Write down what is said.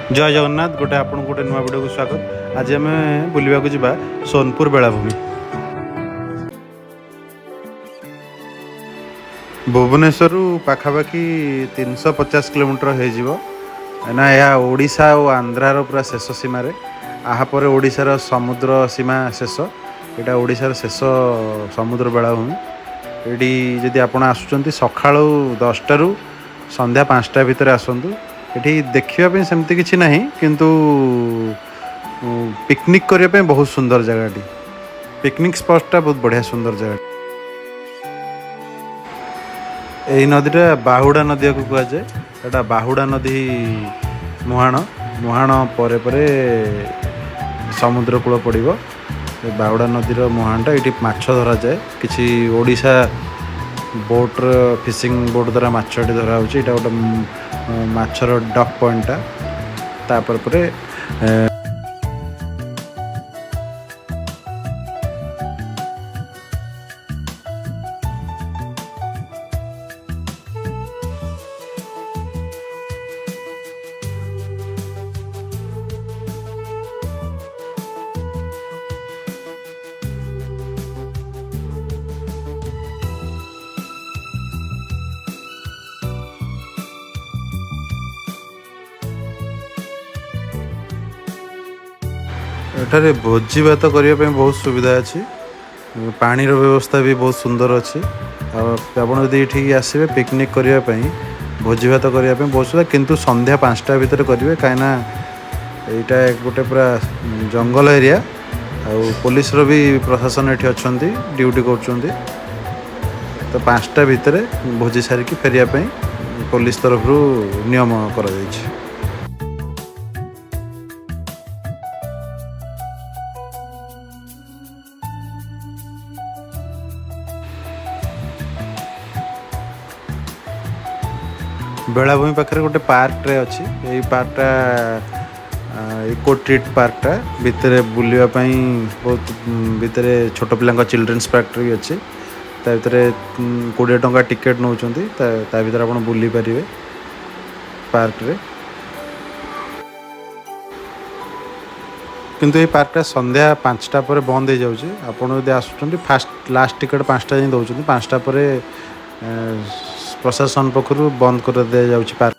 जय जगन्नाथ गोटे आपन गोटे नुआ वीडियो को स्वागत। आज आम बुलवा को जीवा सोनपुर बेलाभूमि। भुवनेश्वर पाखापाखि 350 किलोमीटर होना यह ओडिशा और आंध्रार पूरा शेष सीमार आहापर ओडिशार समुद्र सीमा शेष यहाँ ओडिशार शेष समुद्र बेलाभूमि। ये जदि आप आसुँच सका 10 रू संध्या 5टा भितर आसतु। ये देखा सेमती किसी ना किंतु पिकनिक करने बहुत सुंदर जगह। पिकनिक स्पॉटा बहुत बढ़िया सुंदर जगह। यही नदीटा बाहुड़ा नदी को कहुए। यहाँ बाहुड़ा नदी मुहाण मुहाण परे परे समुद्र कूल पड़ो। बाहुड़ा नदीर मुहाणटा ये माछ धरा जाए। किसी ओडिशा बोट फिशिंग बोट द्वारा माछ धरा हो। गोटे माछर डक पॉइंटा तापर परे एठारे भोजी भात करने बहुत सुविधा अच्छी। पानी व्यवस्था भी बहुत सुंदर अच्छी। आप ये आसवे पिकनिक करने भोजी भात करने बहुत सुविधा। किंतु संध्या 5टा भितर करेंगे कहीं यहाँ गोटे पूरा जंगल एरिया। पुलिस भी प्रशासन ये अच्छा ड्यूटी कर। तो 5टा भितर भोजी सारिकी फेरिया पुलिस तरफ नियम कर। बेलाभूमि पाखे गोटे पार्क अच्छी। यही पार्कटा इको ट्रीट पार्कटा भितर बुलवाई बहुत भितर छोट पिला चिल्ड्रेन्स पार्क भी अच्छी। भितर 20 टंका टिकेट नौ भर आप बुली पारे पार्क रे। किंतु ये पार्कटा संध्या 5टा पर बंद हो जाऊँगी। आपड़ आसुँच फास्ट लास्ट टिकेट 5टा दौरान 5टा पर प्रशासन पक्षर बंद कर दि जाऊँगी पार्क।